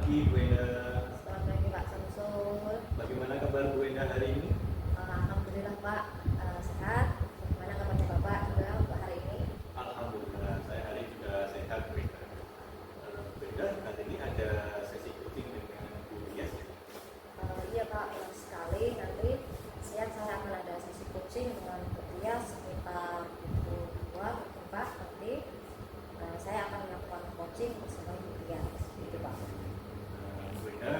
pagi Bu Enda. Selamat pagi Pak Samsul. Bagaimana kabar Bu Enda hari ini? Alhamdulillah Pak, sehat. Bagaimana kabarnya Bapak juga Pak hari ini? Alhamdulillah, saya hari ini juga sehat Bu Enda. Bu Enda, hari ini ada sesi coaching dengan Bu Yes. Iya Pak, benar sekali. Nanti siang saya akan ada sesi coaching dengan Bu Tias sekitar pukul 2 Pak. Nanti saya akan melakukan coaching bersama Bu Tias. Gitu Pak. Bu Enda,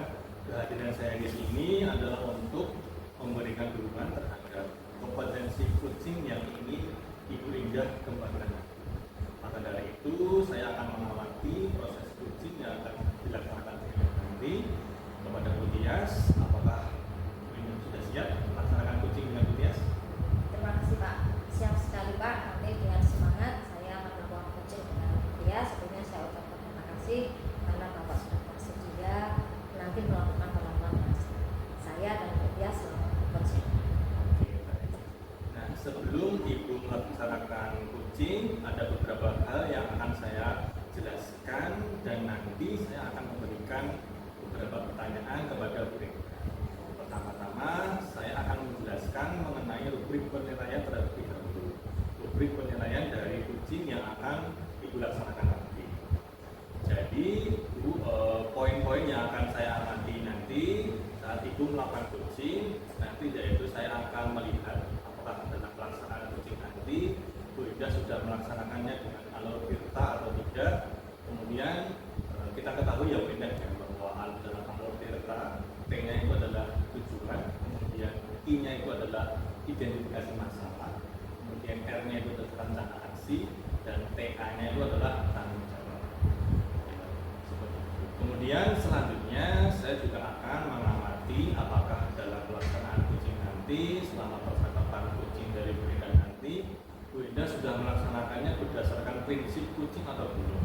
kehadiran saya di sini adalah untuk memberikan dukungan terhadap kompetensi coaching yang ingin Ibu Indah kembangkan. Maka dari itu, saya akan mengawasi proses coaching yang akan dilaksanakan nanti kepada Bu Tias. Apakah Bu Indah sudah siap melaksanakan coaching dengan Bu Tias? Terima kasih Pak. Siap sekali Pak. Nanti dengan semangat saya akan melakukan coaching dengan Bu Tias. Sebelumnya saya ucapkan terima kasih karena Bapak sudah bersedia nanti melakukan penampilan saya dan Bu Tias selama coaching. Nah, sebelum Ibu melaksanakan coaching, ada beberapa hal yang akan saya jelaskan dan nanti saya akan memberikan beberapa pertanyaan kepada Bu Indah. Pertama-tama, saya akan menjelaskan mengenai rubrik penilaian terlebih dahulu. Rubrik penilaian dari coaching yang akan Ibu laksanakan nanti. Jadi, poin-poin yang akan saya amati nanti saat Ibu melakukan coaching, nanti yaitu saya akan melihat apakah dalam pelaksanaan coaching nanti Bu Indah sudah melaksanakannya dengan alur tirta atau tidak. Kemudian kita ketahui ya Bu Indah bahwa dalam alur tirta T-nya itu adalah tujuan, kemudian I-nya itu adalah identifikasi masalah, kemudian R-nya itu adalah rencana aksi, dan TA-nya itu adalah tanggung jawab. Kemudian selanjutnya saya juga akan mengamati apakah dalam pelaksanaan coaching nanti selama percakapan coaching dari Bu Indah nanti Bu Indah sudah melaksanakannya berdasarkan prinsip coaching atau belum.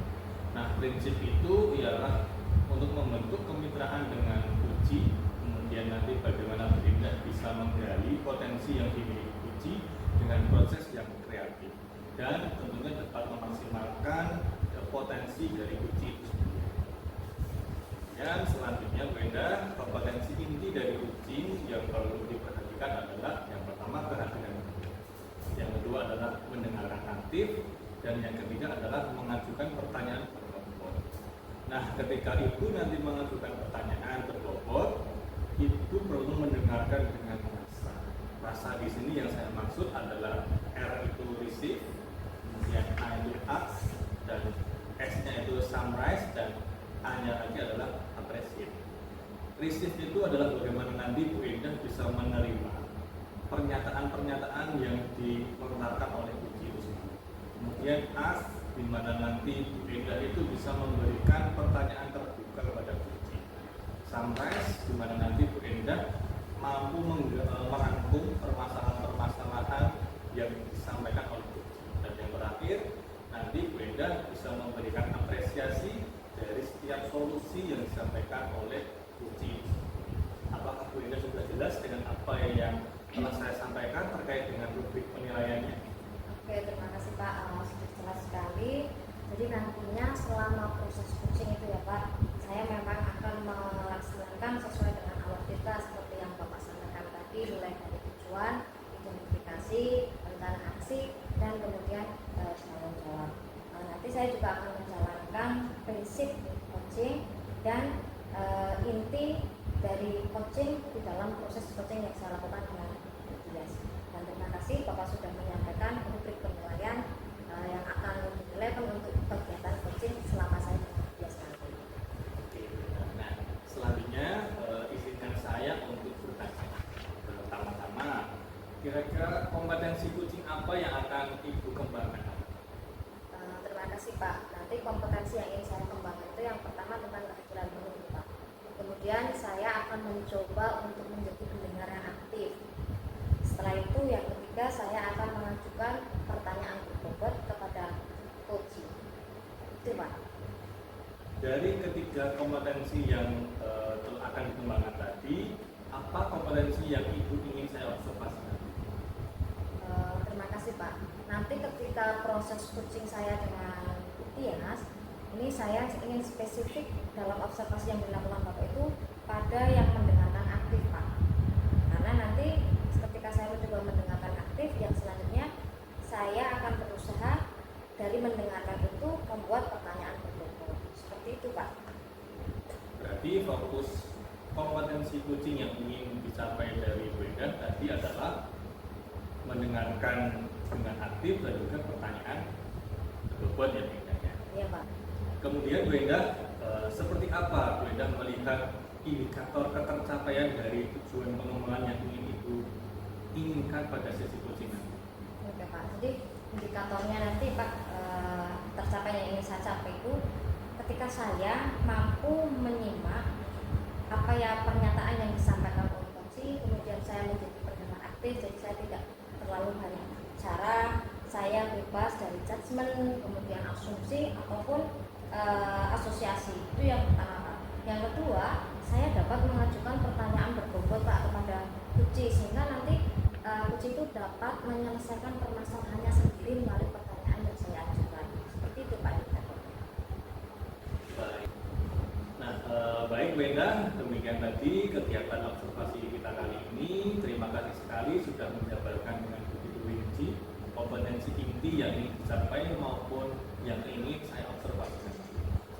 Nah, prinsip itu ialah untuk membentuk kemitraan dengan coaching, kemudian nanti bagaimana Bu Indah bisa menggali potensi yang dimiliki coaching dengan proses yang kreatif dan tentunya dapat memaksimalkan potensi dari coaching itu sendiri. Dan selanjutnya Bu Indah, kompetensi inti dari coaching yang perlu diperhatikan adalah yang pertama kehadiran, yang kedua adalah mendengarkan aktif, dan yang ketiga adalah mengajukan pertanyaan berbobot. Nah, ketika Ibu nanti mengajukan pertanyaan berbobot, Ibu perlu mendengarkan dengan rasa. Rasa di sini yang saya maksud adalah R itu receive, kemudian A itu ask, dan S-nya itu summarize, dan A-nya lagi adalah appreciate. Receive itu adalah bagaimana nanti Bu Indah bisa menerima pernyataan-pernyataan yang dilontarkan oleh coaching itu sendiri. Kemudian ask, di mana nanti Bu Indah itu bisa memberikan pertanyaan terbuka kepada coaching. Summarize, di mana nanti Bu Indah mampu merangkum permasalahan-permasalahan yang disampaikan oleh coaching. Dan yang terakhir, nanti Bu Indah bisa memberikan apresiasi dari setiap solusi yang disampaikan oleh coaching. Apakah Bu Indah sudah jelas dengan apa yang telah saya sampaikan terkait dengan rubrik penilaiannya? Oke, terima kasih Pak. Sudah jelas sekali. Jadi nantinya selama proses coaching itu ya Pak, saya memang akan melaksanakan sesuai dengan alur kita seperti yang Bapak sampaikan tadi, mulai dari tujuan, identifikasi, rencana aksi, dan kemudian tanggung jawab. Nanti saya juga akan menjalankan prinsip coaching dan inti dari coaching di dalam proses coaching yang saya lakukan dengan Bu Tias. Dan terima kasih Bapak sudah menyampaikan rubrik penilaian yang akan dinilai untuk kegiatan coaching selama saya dengan Bu Tias nanti. Nah, selanjutnya izinkan saya untuk bertanya. Pertama-tama, kira-kira kompetensi coaching apa yang akan Ibu kembangkan? Terima kasih Pak. Nanti kompetensi yang ingin saya kembangkan itu yang pertama tentang kehadiran penuh Pak. Kemudian saya akan mencoba untuk menjadi pendengar yang aktif. Setelah itu yang ketiga saya akan mengajukan pertanyaan berbobot kepada coaching. Itu Pak. Dari ketiga kompetensi yang akan dikembangkan tadi, apa kompetensi yang Ibu ingin saya observasikan? Terima kasih Pak. Nanti ketika proses coaching saya dengan Bu Tias, Ini saya ingin spesifik dalam observasi yang dilakukan Bapak itu pada yang mendengarkan aktif Pak. Karena nanti ketika saya mencoba mendengarkan aktif, yang selanjutnya saya akan berusaha dari mendengarkan itu membuat pertanyaan berbobot. Seperti itu Pak. Berarti fokus kompetensi coaching yang ingin dicapai dari Bu Endah tadi adalah mendengarkan dengan aktif dan juga pertanyaan berbobot ya Bu Endah ya. Iya Pak. Kemudian Bu Endah, seperti apa Bu Endah melihat indikator ketercapaian dari tujuan pengembangan yang ingin Ibu inginkan pada sesi coaching nanti? Oke Pak, jadi indikatornya nanti Pak, tercapai yang ingin saya capai itu ketika saya mampu menyimak apa ya pernyataan yang disampaikan oleh coaching, kemudian saya menjadi pendengar aktif, jadi saya tidak terlalu banyak bicara, saya bebas dari judgement, kemudian asumsi ataupun asosiasi. Itu yang pertama Pak. Yang kedua, saya dapat mengajukan pertanyaan berbobot Pak kepada coaching, sehingga nanti coaching itu dapat menyelesaikan permasalahannya sendiri melalui pertanyaan yang saya ajukan. Seperti itu Pak. Baik. Nah, baik Bu Endah, demikian tadi kegiatan observasi kita kali ini. Terima kasih sekali sudah menjabarkan dengan begitu rinci kompetensi inti yang ingin dicapai maupun yang ingin saya observasikan.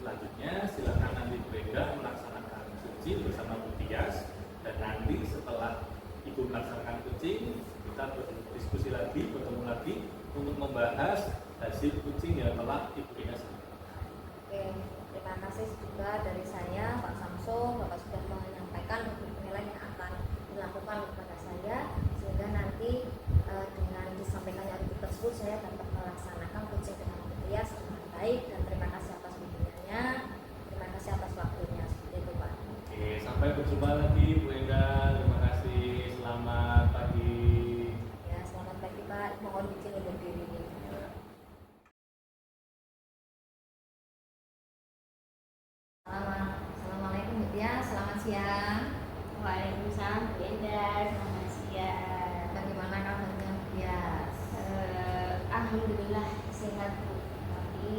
Selanjutnya silakan nanti Bu Endah melaksanakan coaching bersama Bu Tias, dan nanti setelah Ibu melaksanakan coaching kita berdiskusi lagi, bertemu lagi untuk membahas hasil coaching yang telah Ibu Endah sampaikan. Oke, terima kasih juga dari saya Pak Samso, Bapak sudah menyampaikan penilaian yang akan dilakukan kepada saya, sehingga nanti dengan disampaikannya itu tersebut saya dapat melaksanakan coaching dengan Bu Tias dengan baik, dan terima kasih atas bimbingannya, terima kasih atas waktunya. Seperti itu Pak. Oke, sampai berjumpa lagi Bu Endah. Terima kasih. Selamat pagi. Ya, selamat pagi Pak. Mohon izin undur diri. Assalamualaikum Bu Tia, selamat siang. Waalaikumsalam Bu Endah, selamat siang. Bagaimana kabarnya Bu Tia? Alhamdulillah sehat Bu. Tapi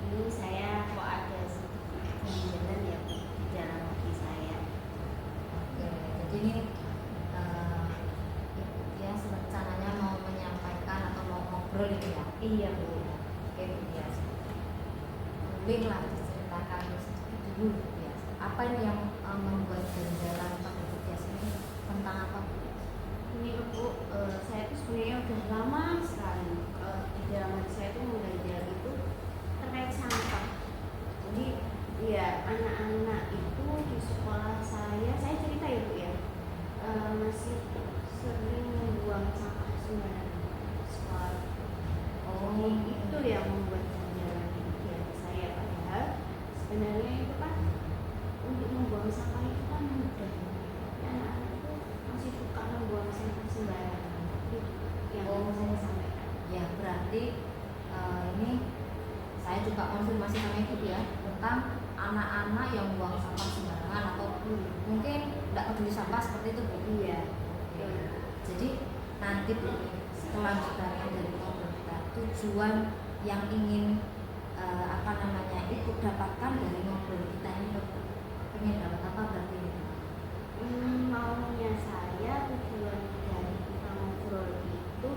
ini saya kok ada sedikit kebingungan ya Bu di dalam hati saya. Oke, jadi ini Ibu Tia rencananya mau menyampaikan atau mau ngobrol itu ya? Iya Bu. Oke Bu Tia, bolehlah diceritakan sedikit dulu Bu Tia. Apa ini yang membuat ganjalan pada Bu Tia ini, tentang apa Bu? Ini Bu, saya tuh sebenarnya udah lama sekali di dalam hati saya tuh mengganjal itu terkait sampah. Jadi ya anak-anak itu di sekolah saya cerita ya Bu ya, masih sering membuang sampah sembarangan di sekolah. Oh, Itu yang membuat ganjalan di hati saya, padahal sebenarnya itu kan untuk membuang sampah itu kan mudah. Anak-anak itu masih suka membuang sampah sembarangan. Itu yang saya sampaikan. ya berarti ini saya juga konfirmasi sama Ibu ya tentang anak-anak yang buang sampah sembarangan atau mungkin tidak peduli sampah seperti itu Bu. Iya. Jadi nanti Bu, selanjutnya dari ngobrol kita, tujuan yang ingin Ibu dapatkan dari ngobrol kita ini Bu, ingin dapat apa berarti ini? Maunya saya tujuan dari kita ngobrol itu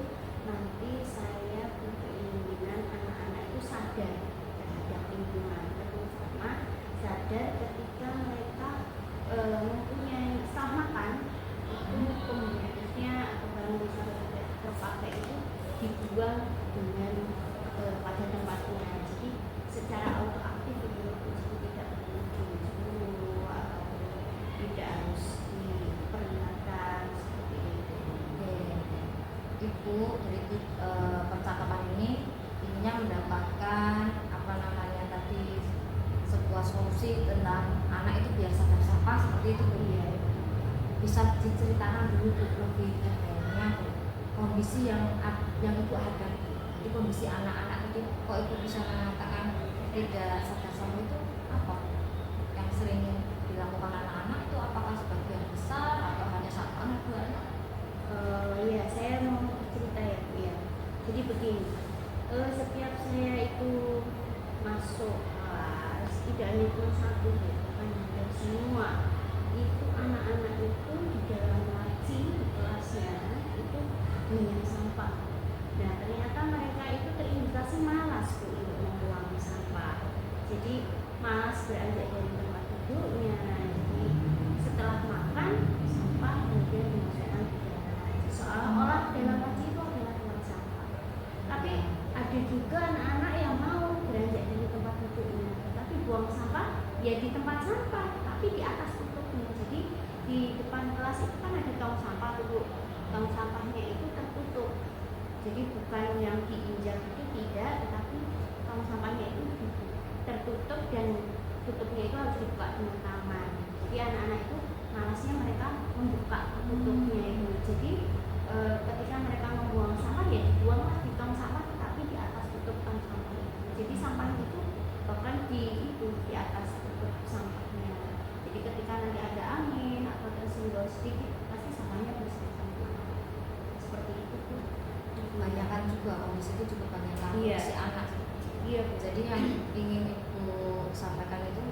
nanti saya berkeinginan anak-anak itu sadar terhadap lingkungan, terutama sadar ketika mereka mempunyai setelah makan itu pembungkusnya atau barang yang sudah tidak terpakai itu dibuang dengan pada tempatnya. Jadi secara autoaktif itu tidak perlu disuruh atau tidak harus diperingatkan seperti itu. Ibu dari percakapan ini intinya mendapatkan tadi sebuah solusi tentang anak itu biar sadar sampah seperti itu Bu. Iya. Bisa diceritakan dulu Bu, lebih detailnya kondisi yang Ibu hadapi. Jadi kondisi anak-anak itu kok Ibu bisa mengatakan tidak sadar sampah itu apa? Yang sering dilakukan anak-anak itu apakah sebagian besar atau hanya satu anak dua anak? Ya, saya mau cerita ya Bu ya. Jadi begini, setiap saya itu masuk tidak hanya cuma satu ya, bahkan hampir semua itu anak-anak itu di dalam laci di kelasnya itu banyak sampah. Nah ternyata mereka itu terindikasi malas Bu untuk membuang sampah. Jadi malas beranjak dari tempat duduknya. Jadi setelah makan sampah kemudian dimasukkan ke dalam laci. Seolah-olah dalam laci itu adalah tempat sampah. Tapi ada juga anak-anak yang mau beranjak dari tempat duduknya, tapi buang sampah ya di tempat sampah, tapi di atas tutupnya. Jadi di depan kelas itu kan ada tong sampah tuh, tong sampahnya itu tertutup. Jadi bukan yang diinjak itu tidak, tetapi tong sampahnya itu tertutup dan tutupnya itu harus dibuka dengan tangan. Jadi anak-anak itu malasnya mereka membuka tutupnya itu. Jadi ketika mereka membuang sampah ya dibuanglah di tong sampah tetapi di atas tutup tong sampah itu. Jadi sampah itu bahkan di atas tutup sampahnya. Jadi ketika nanti ada angin atau tersenggol sedikit pasti sampahnya bersih semua. Seperti itu tuh. Kebanyakan juga kondisi itu juga banyak Iya. si anak. Iya Bu. Jadi yang ingin ibu sampaikan itu,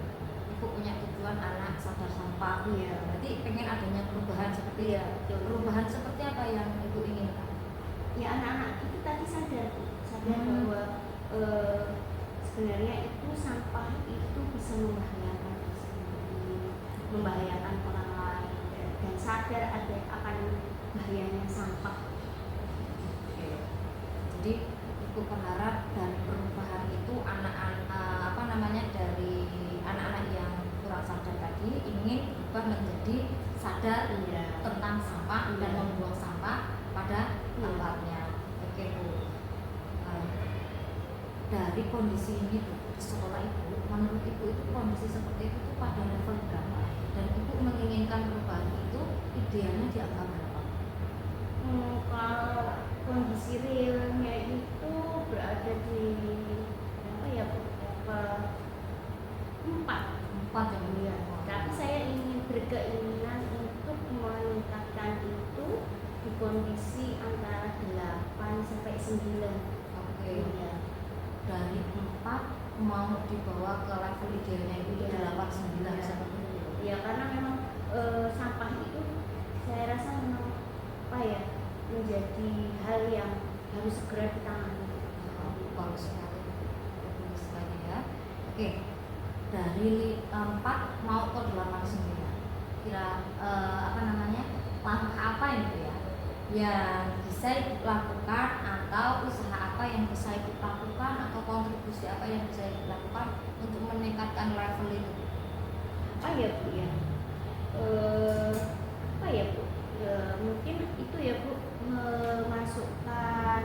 ibu punya tujuan anak sadar sampah. Iya. Berarti pengen adanya perubahan seperti Iya, betul. perubahan seperti apa yang ibu inginkan? Ya anak-anak itu tadi sadar bahwa sebenarnya itu sampah itu bisa membahayakan diri sendiri, membahayakan orang lain, dan sadar ada akan bahayanya sampah. Oke. Jadi ibu berharap dari perubahan itu anak-anak dari anak-anak yang kurang sadar tadi ingin berubah menjadi sadar Iya. tentang sampah dan Iya. membuang sampah pada Iya. tempatnya. Oke Bu. Dari kondisi ini Bu, di sekolah ibu, menurut ibu itu kondisi seperti itu tuh pada level berapa? Dan ibu menginginkan perubahan itu idealnya di angka berapa? Kalau kondisi realnya itu berada di apa ya Bu? Level 4 yang ya. Tapi saya ingin berkeinginan untuk meningkatkan itu di kondisi antara 8 sampai 9. Oke. Ya. Dari 4 mau dibawa ke level idealnya itu Iya. 8 9 Iya. seperti itu. Ya karena memang sampah itu saya rasa memang apa ya menjadi hal yang harus segera ditangani. Bagus sekali. Bagus sekali ya. Oke. Dari 4 mau ke 8 9. Kira langkah apa itu ya? Yang bisa ibu lakukan atau usaha apa yang bisa ibu lakukan atau kontribusi apa yang bisa ibu lakukan untuk meningkatkan level itu? Apa ya Bu ya? Apa ya Bu? Mungkin itu ya Bu memasukkan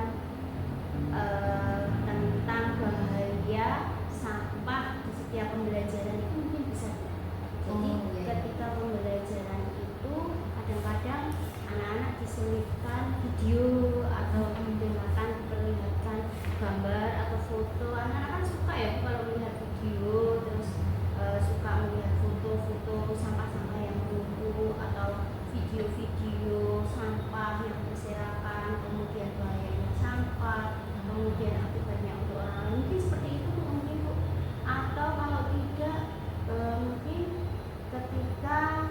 tentang bahaya sampah di setiap pembelajaran itu mungkin bisa. Jadi ketika pembelajaran itu kadang-kadang anak-anak diselipkan video atau menggunakan diperlihatkan gambar atau foto. Anak-anak kan suka ya kalau melihat video, terus suka melihat foto-foto sampah-sampah yang menumpuk atau video-video sampah yang berserakan, kemudian bahayanya sampah, kemudian akibatnya untuk orang lain. Mungkin seperti itu mungkin Bu. Atau kalau tidak mungkin ketika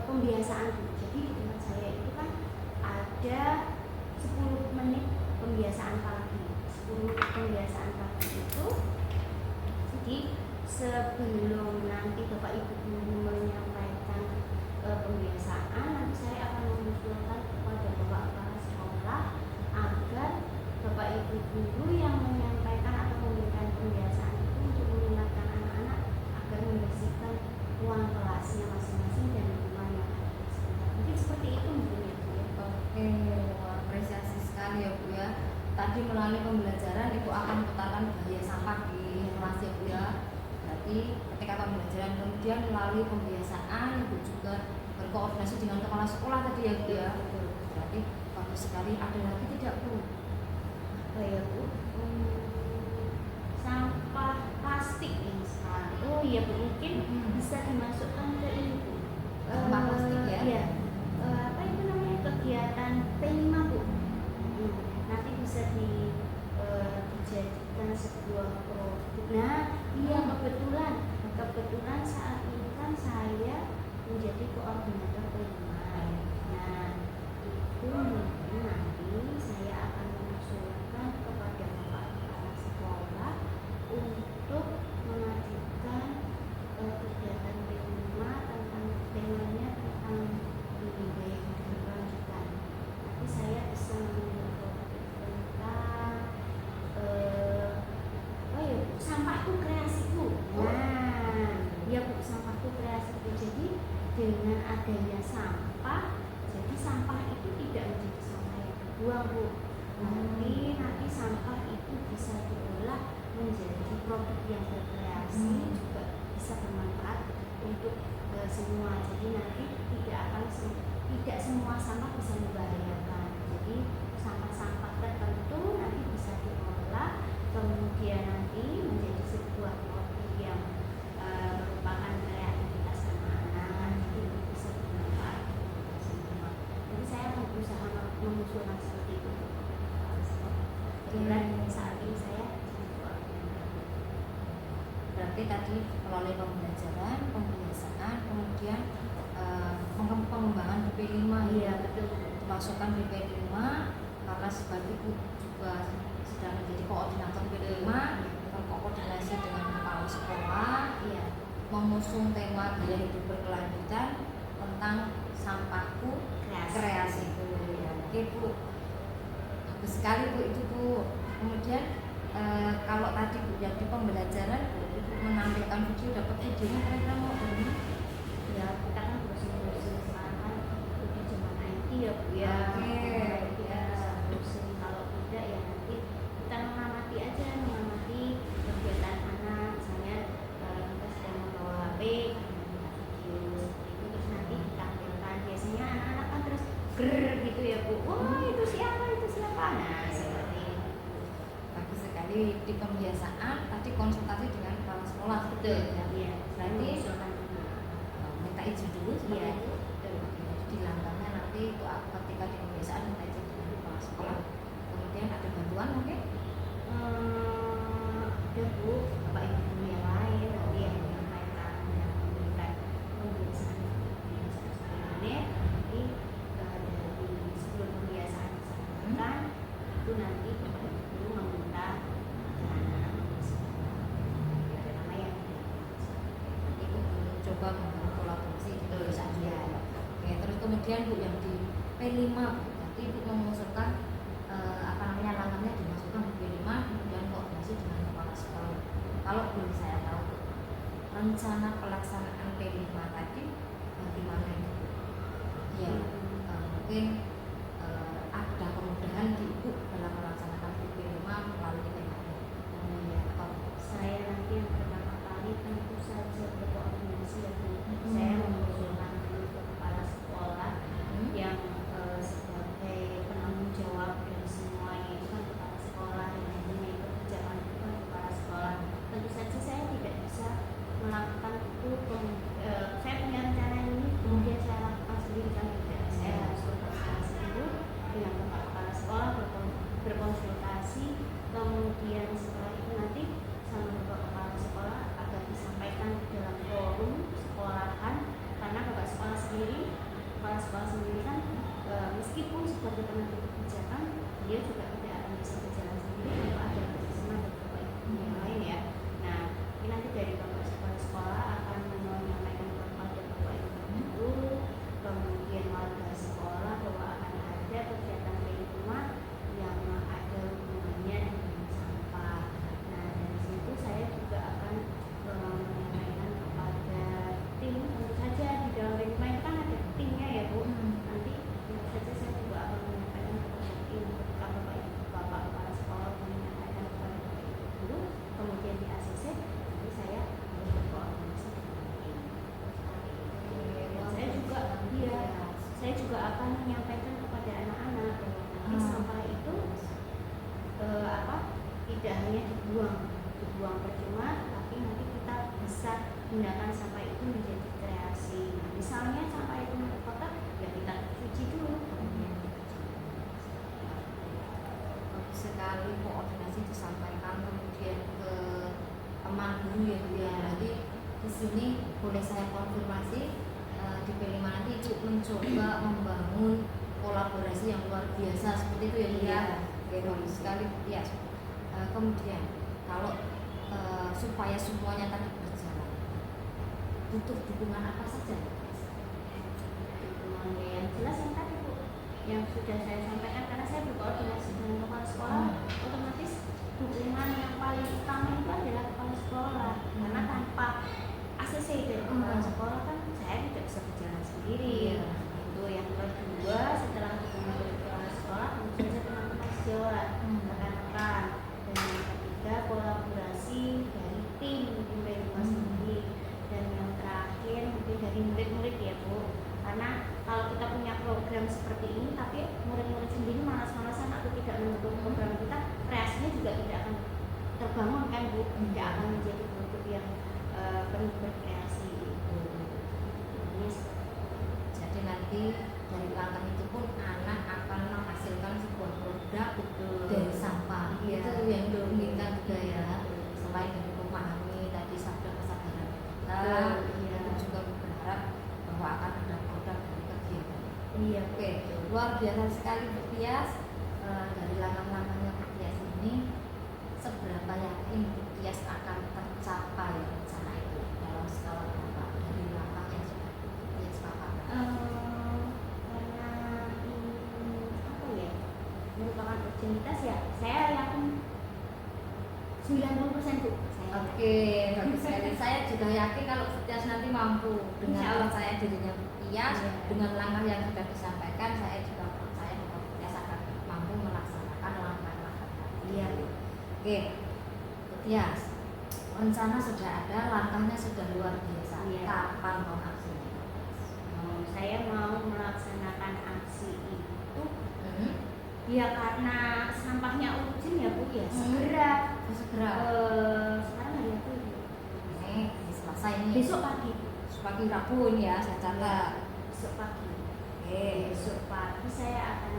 pembiasaan Bu. Jadi di tempat saya itu kan ada 10 menit pembiasaan pagi. 10 menit pembiasaan pagi itu. Jadi sebelum nanti Bapak Ibu guru menyampaikan pembiasaan, nanti saya akan mengusulkan kepada Bapak Kepala Sekolah agar Bapak Ibu guru yang menyampaikan atau memberikan pembiasaan itu untuk mengingatkan anak-anak agar membersihkan ruang kelasnya masing-masing dan lingkungan yang ada di sekitar. Mungkin seperti itu mungkin ya Bu ya. Oke, apresiasi sekali ya Bu ya. Tadi melalui pembelajaran ibu akan putarkan bahaya sampah di kelas ya Bu ya. Berarti ketika pembelajaran kemudian melalui pembiasaan ibu juga berkoordinasi dengan kepala sekolah tadi ya Bu ya. Berarti bagus sekali. Ada lagi tidak Bu? Apa ya Bu? Sampah plastik ini sekarang. Oh iya Bu, mungkin bisa dimasukkan ke ini Bu. Sampah plastik ya? Iya. Apa itu namanya kegiatan P5 Bu? Nanti bisa dijadikan sebuah proyek Nah, iya kebetulan saat itu kan saya menjadi koordinator kelima. Nah, itu mungkin nanti saya akan mengusulkan kepada Bapak Kepala Sekolah untuk mengajukan kegiatan kelima tentang temanya tentang budaya hidup berkelanjutan. Nanti saya bisa mengambil topik tentang sampahku kreasiku. Nah, ya Bu, sampahku kreasiku. Jadi dengan adanya sampah, jadi sampah itu tidak menjadi sampah yang dibuang Bu. Nanti sampah itu bisa diolah menjadi produk yang berkreasi, juga bisa bermanfaat untuk semua. Jadi nanti tidak semua sampah bisa membahayakan. Jadi sampah-sampah tertentu nanti bisa diolah, kemudian nanti menjadi sebuah produk yang merupakan kreativitas anak-anak, jadi bisa bermanfaat untuk semua. Jadi saya berusaha mengusulkan seperti itu. Kemudian saat ini saya berarti tadi melalui pembelajaran, pembiasaan, kemudian pengembangan BP5. Iya betul. Masukkan BP5 karena sebagai ibu juga sedang menjadi koordinator BP5, berkoordinasi dengan kepala sekolah, Iya. mengusung tema gaya hidup berkelanjutan tentang sampahku kreasiku. Ya, oke Bu, bagus sekali Bu itu Bu. Kemudian kalau tadi Bu yang di pembelajaran Bu, Ibu menampilkan video, dapat videonya kira-kira mau dari mana? Ya kita kan browsing sekarang kan udah zaman IT ya Bu ya. Kita bisa browsing, kalau tidak ya nanti kita mengamati kegiatan anak, misalnya kita sedang membawa HP, video itu terus nanti ditampilkan. Biasanya anak-anak kan terus gitu ya Bu. Wah itu siapa? Nah seperti itu. Bagus sekali. Di pembiasaan tadi konsultasi dengan kepala sekolah. Betul. Ya. Iya. Berarti minta izin dulu seperti Iya. itu. Di langkahnya nanti itu ketika di pembiasaan minta izin dengan kepala sekolah. Kemudian ada bantuan mungkin? Ada Bu, Bapak Ibu guru yang lain nanti yang menyampaikan, yang memberikan pembiasaan sebenarnya. Nanti dari sebelum pembiasaan disampaikan itu nanti Bapak Ibu guru meminta anak-anak ada nama yang Ibu coba membangun kolaborasi di pembiasaan dia. Oke, terus kemudian Bu yang di P5 Bu, nanti Ibu mengusulkan langkahnya dimasukkan di P5, kemudian koordinasi dengan kepala sekolah. Kalau boleh saya tahu rencana pelaksanaan P5 tadi bagaimana itu Bu? Ya, mungkin ada kemudahan di Ibu dalam melaksanakan P5 melalui P5. saya nanti yang pertama kali tentu saja berkoordinasi ya Bu. Saya mengusulkan dulu ke kepala sekolah yang sebagai penanggung jawab dari semuanya itu kan kepala sekolah, dan mempunyai kebijakan itu kan kepala sekolah. Tentu saja saya tidak bisa melakukan itu. Saya punya rencana ini kemudian saya lakukan sendiri kan tidak. Saya harus berkonsultasi dulu dengan bapak kepala sekolah, berkonsultasi, kemudian setelah itu nanti sama bapak kepala sekolah agar disampaikan di dalam forum sekolahan, karena kepala sekolah sendiri kan meskipun sebagai penentu kebijakan dia juga tidak akan bisa berjalan sendiri tanpa ada kerjasama dari bapak ibu yang lain ya. Nah ini nanti dari bapak kepala sekolah akan menyampaikan kepada bapak ibu guru, kemudian warga sekolah bahwa akan ada kegiatan lingkungan yang ada hubungannya dengan sampah. Nah dari situ saya juga akan menyampaikan kepada tim. Tentu saja di dalam lingkungan itu kan ada timnya ya Bu. Nanti tentu saja saya juga akan menyampaikan kepada tim, ketika bapak kepala sekolah menyampaikan kepada bapak ibu guru, kemudian di ACC nanti saya berkoordinasi dengan tim. Saya juga akan menyampaikan kepada anak-anak bahwa nanti sampah itu tidak hanya dibuang percuma, tapi nanti kita bisa gunakan sampah itu menjadi kreasi. Nah, misalnya sampah itu untuk kotak, ya kita cuci dulu. Bagus sekali koordinasi disampaikan kemudian ke boleh saya konfirmasi di P5 nanti Ibu mencoba membangun kolaborasi yang luar biasa seperti itu ya Bu ya. Oke, bagus sekali ya. Kemudian kalau supaya semuanya tadi berjalan butuh dukungan apa saja? Dukungan yang jelas yang tadi Bu, yang sudah saya sampaikan, karena saya berkoordinasi dengan kepala sekolah, otomatis dukungan yang paling utama itu adalah kepala sekolah, karena tanpa ACC dari kepala sekolah kan saya tidak bisa berjalan sendiri. Itu yang kedua, setelah dukungan dari kepala sekolah tentu saja teman-teman sejawat, rekan-rekan, dan yang ketiga kolaborasi dari tim P5 sendiri, dan yang terakhir mungkin dari murid-murid ya Bu, karena kalau kita punya program seperti ini tapi murid-murid sendiri malas-malasan atau tidak mendukung program kita, kreasinya juga tidak akan terbangun kan Bu, tidak akan menjadi produk yang penuh berkreasi itu. Jadi nanti dari langkah itu pun anak akan menghasilkan sebuah produk dari sampah. Itu yang diinginkan juga ya. Selain dari memahami tadi sabda kesadaran kita, kita juga berharap bahwa akan ada produk dari kegiatan. Iya, Oke, luar biasa sekali Bu Tias. Dari langkah-langkahnya Bu Tias ini, seberapa yakin Bu Tias akan tercapai rencana itu dalam skala berapa dari langkah yang sudah Bu Tias paparkan? Karena ini apa ya, merupakan rutinitas ya, saya yakin 90% Bu. Oke, bagus sekali. Saya juga yakin kalau Bu Tias nanti mampu dengan Insya Allah. percaya dirinya Bu Tias, dengan langkah yang sudah disampaikan, saya juga percaya bahwa Bu Tias akan mampu melaksanakan langkah-langkah tadi. Iya. Oke, Bu Tias, rencana sudah ada, langkahnya sudah luar biasa. Iya. Kapan mau aksinya? Saya mau melaksanakan aksi itu Hmm? ya karena sampahnya urgent ya Bu ya, segera. Segera. Sekarang hari apa Bu? Ini selesai ini. Besok pagi. Pagi Rabu ini ya, saya catat. Besok pagi. Oke. Besok pagi saya akan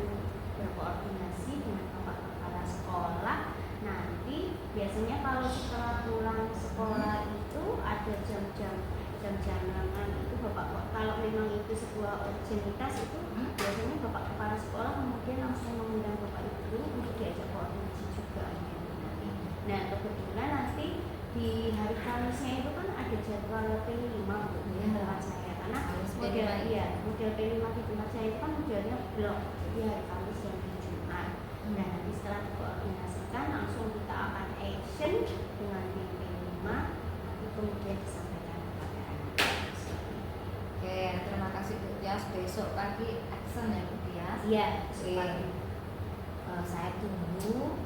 berkoordinasi dengan Bapak Kepala Sekolah. Nanti biasanya kalau setelah pulang sekolah itu ada jam-jam itu Bapak, kalau memang itu sebuah urgenitas itu biasanya Bapak Kepala Sekolah kemudian langsung mengundang Bapak Ibu untuk diajak koordinasi juga nanti. Nah kebetulan nanti di hari Kamisnya itu kan ada jadwal P5 Bu ya tempat saya, karena model P5 di tempat saya itu kan modelnya blok, jadi hari Kamis dan hari Jumat. Nah nanti setelah dikoordinasikan langsung kita akan action dengan tim P5, nanti kemudian disampaikan kepada anak-anak. Oke, terima kasih Bu Tias. Besok pagi action ya Bu Tias. Iya, Oke. Saya tunggu.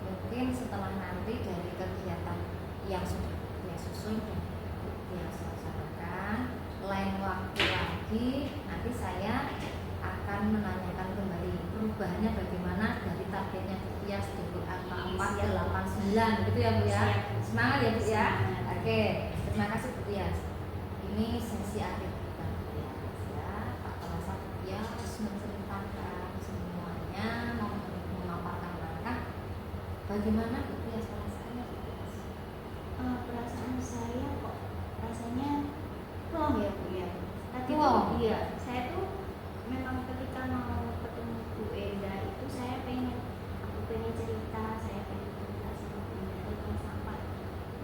Mungkin setelah nanti dari kegiatan yang sudah Bu Tias susun dan Bu Tias laksanakan, lain waktu lagi nanti saya akan menanyakan kembali perubahannya bagaimana dari targetnya Bu Tias di angka 489 gitu ya Bu ya. Semangat ya Bu ya. Oke, terima kasih Bu Tias. Ini sesi akhir kita Bu Tias ya. Tak terasa Bu Tias menceritakan semuanya, memaparkan langkah. Bagaimana Bu Tias perasaannya Bu Tias? Perasaan saya kok rasanya plong ya Bu ya. Tadi Plong? tuh iya, saya tuh memang ketika mau ketemu Bu Enda itu aku pengen cerita, saya pengen cerita sama Bu Enda tentang sampah.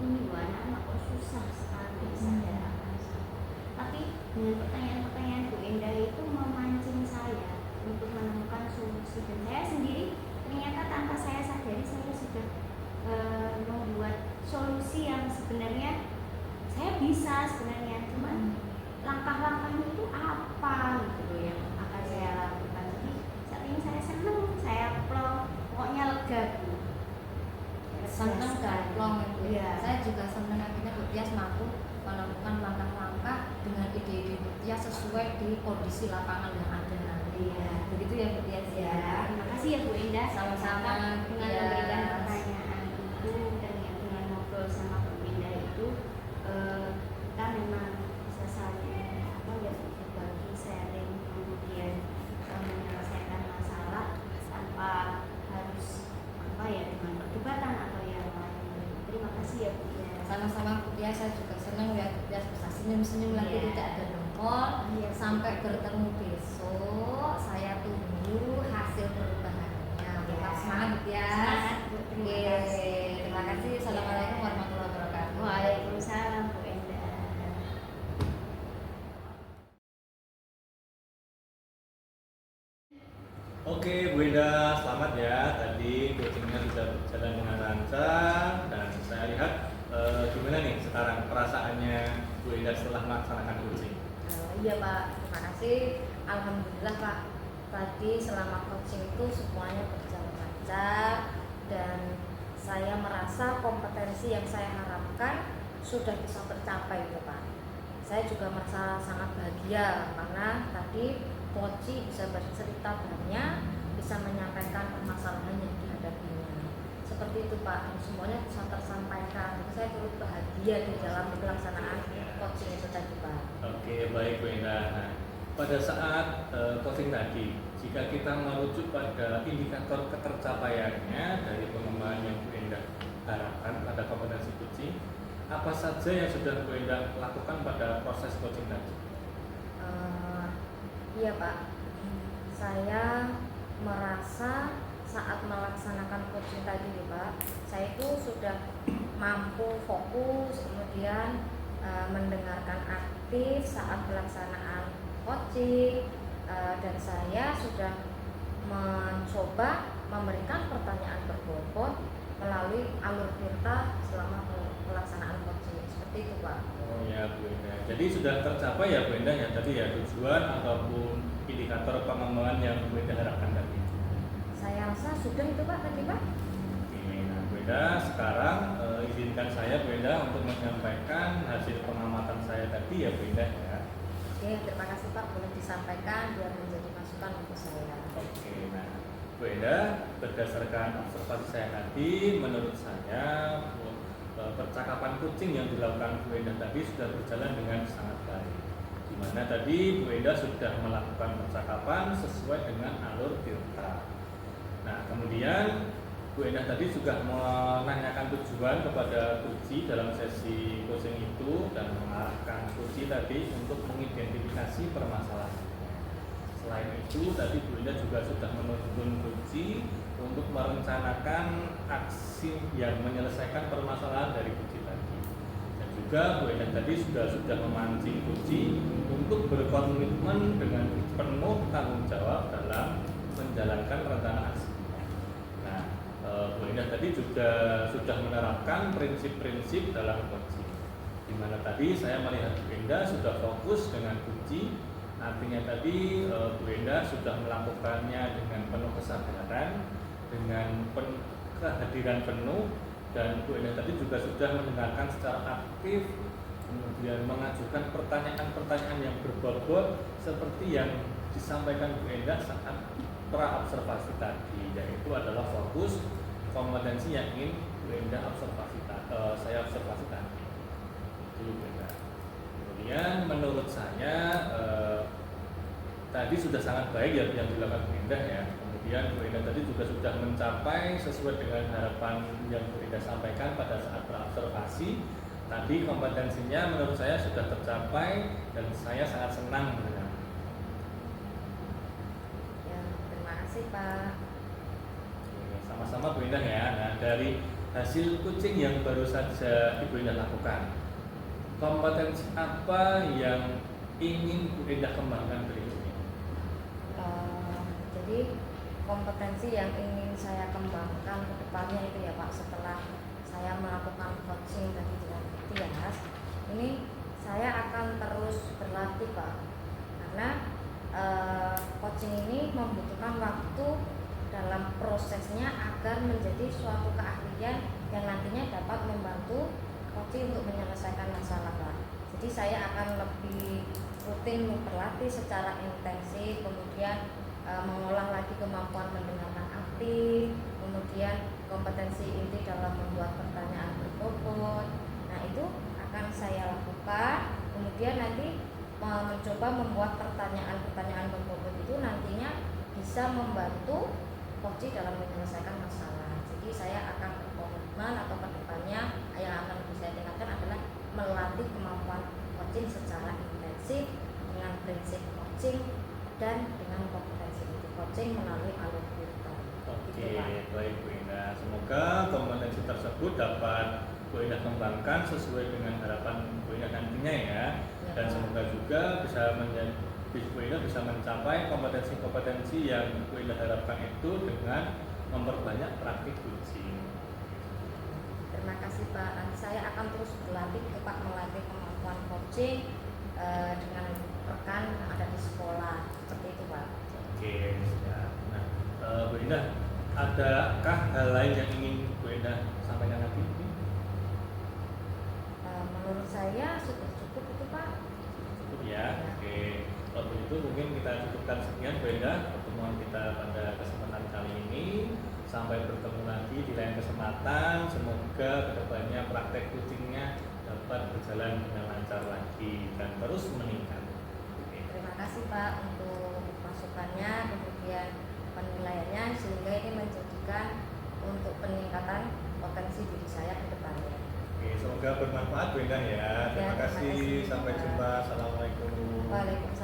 Ini Bu anak-anak kok susah sekali sadar akan sampah. Tapi dengan pertanyaan-pertanyaan Bu Enda itu memancing saya untuk menemukan solusi, dan saya sendiri ternyata tanpa saya sadari saya sudah membuat solusi yang sebenarnya saya bisa sebenarnya, cuman langkah-langkahnya itu apa gitu loh yang akan saya lakukan. Jadi saat ini saya senang, saya plong, pokoknya lega Bu. Senang dan plong ya Bu. Iya. Saya juga senang akhirnya Bu Tias mampu menemukan langkah-langkah dengan ide-ide Bu Tias sesuai di kondisi lapangan yang ada nanti. Iya. Begitu ya Bu Tias ya. Terima kasih ya Bu Indah, Sama-sama. dengan Iya. memberikan pertanyaan itu, dan yang dengan ngobrol sama Bu Indah itu kita memang bisa saling berbagi, sharing, kemudian menyelesaikan masalah tanpa harus dengan perdebatan atau yang lain. Terima kasih ya Bu. Sama-sama Bu Tias, saya juga senang ya Bu Tias podcast, bisa senyum-senyum lagi, Iya. tidak ada nongol. Iya. Sampai bertemu besok, saya tunggu hasil perubahannya. Tetap semangat ya. Semangat, Bu. Terima Oke, kasih. terima kasih. Assalamualaikum warahmatullahi wabarakatuh. Waalaikumsalam Bu Endah. Oke, Bu Enda, selamat ya. Tadi coachingnya sudah berjalan dengan lancar dan saya lihat gimana nih sekarang perasaannya Bu Enda setelah melaksanakan coaching? Iya Pak, terima kasih. Alhamdulillah Pak, tadi selama coaching itu semuanya berjalan lancar dan saya merasa kompetensi yang saya harapkan sudah bisa tercapai itu Pak. Saya juga merasa sangat bahagia karena tadi Poci bisa bercerita banyak, bisa menyampaikan permasalahan yang dihadapinya. Seperti itu Pak, dan semuanya bisa tersampaikan. Jadi saya turut bahagia di dalam pelaksanaan coaching itu tadi Pak. Oke, baik Bu Enda. Nah, pada saat coaching tadi, jika kita merujuk pada indikator ketercapaiannya dari pengembangan yang Bu Enda harapkan pada kompetensi coaching, apa saja yang sudah Bu Enda lakukan pada proses coaching tadi? Iya Pak, saya merasa saat melaksanakan coaching tadi nih Pak, saya itu sudah mampu fokus, kemudian mendengarkan aktif saat pelaksanaan coaching, dan saya sudah mencoba memberikan pertanyaan berbobot melalui alur Tirta selama pelaksanaan coaching. Seperti itu Pak. Oh ya Bu Enda. Jadi sudah tercapai ya Bu Enda ya tadi ya tujuan ataupun indikator pengembangan yang Bu Enda harapkan tadi. Saya rasa sudah itu Pak tadi Pak. Oke, nah Bu Enda sekarang izinkan saya Bu Enda untuk menyampaikan hasil pengamatan saya tadi ya Bu Enda ya. Oke, terima kasih Pak, boleh disampaikan biar menjadi masukan untuk saya. Oke, nah Bu Enda berdasarkan observasi saya tadi, menurut saya percakapan coaching yang dilakukan Bu Enda tadi sudah berjalan dengan sangat baik. Di mana tadi Bu Enda sudah melakukan percakapan sesuai dengan alur Tirta. Nah, kemudian Bu Enda tadi sudah menanyakan tujuan kepada Puji dalam sesi coaching itu dan mengarahkan Puji tadi untuk mengidentifikasi permasalahan. Selain itu, tadi Bu Enda juga sudah menuntun Puji untuk merencanakan aksi yang menyelesaikan permasalahan dari Puji tadi. Dan juga Bu Enda tadi sudah memancing Puji untuk berkomitmen dengan penuh tanggung jawab dalam menjalankan rencana aksi. Nah, Bu Enda tadi juga sudah menerapkan prinsip-prinsip dalam coaching. Di mana tadi saya melihat Bu Enda sudah fokus dengan Puji. Artinya tadi Bu Enda sudah melakukannya dengan penuh kesadaran, dengan kehadiran penuh, dan Bu Enda tadi juga sudah mendengarkan secara aktif, kemudian mengajukan pertanyaan-pertanyaan yang berbobot seperti yang disampaikan Bu Enda saat pra-observasi tadi, yaitu adalah fokus kompetensi yang ingin Bu Enda saya observasi tadi. Itu Bu Enda. Kemudian menurut saya tadi sudah sangat baik ya yang dilakukan Bu Enda ya. Kemudian Bu Enda tadi juga sudah mencapai sesuai dengan harapan yang Bu Enda sampaikan pada saat observasi. Tadi kompetensinya menurut saya sudah tercapai dan saya sangat senang dengan. Ya, terima kasih Pak. Sama-sama Bu Enda ya. Nah, dari hasil coaching yang baru saja Ibu Enda lakukan, kompetensi apa yang ingin Bu Enda kembangkan berikutnya? Jadi kompetensi yang ingin saya kembangkan ke depannya itu ya Pak, setelah saya melakukan coaching tadi dengan Tias, ini saya akan terus berlatih Pak, karena coaching ini membutuhkan waktu dalam prosesnya agar menjadi suatu keahlian yang nantinya dapat membantu coaching untuk menyelesaikan masalah Pak. Jadi saya akan lebih rutin berlatih secara intensif, kemudian mengolah lagi kemampuan mendengarkan aktif, kemudian kompetensi inti dalam membuat pertanyaan berbobot. Nah itu akan saya lakukan, kemudian nanti mencoba membuat pertanyaan-pertanyaan berbobot itu nantinya bisa membantu coach dalam menyelesaikan masalah. Jadi saya akan berkomitmen atau kedepannya yang akan bisa tingkatkan adalah melatih kemampuan dan dengan kompetensi itu coaching melalui alur kita. Oke, baik Bu Indah. Semoga kompetensi tersebut dapat Bu Indah kembangkan sesuai dengan harapan Bu Indah nantinya ya. Dan semoga juga Bu Indah bisa mencapai kompetensi-kompetensi yang Bu Indah harapkan itu dengan memperbanyak praktik coaching. Terima kasih Pak. Nanti saya akan terus berlatih Pak, melatih kemampuan coaching dengan rekan yang ada di sekolah seperti itu Pak. Oke, siap. Nah, Bu Indah, adakah hal lain yang ingin Bu Indah sampaikan lagi? Menurut saya sudah cukup itu Pak. Cukup ya. Oke. Kalau begitu mungkin kita cukupkan sekian Bu Indah pertemuan kita pada kesempatan kali ini. Sampai bertemu lagi di lain kesempatan. Semoga kedepannya praktek coachingnya dapat berjalan dengan lancar lagi dan terus meningkat. Oke. Terima kasih Pak untuk masukannya, kemudian penilaiannya, sehingga ini menjadikan untuk peningkatan potensi diri saya ke depannya. Oke, semoga bermanfaat Bu Indah ya. Terima kasih. Sampai jumpa. Assalamualaikum. Waalaikumsalam.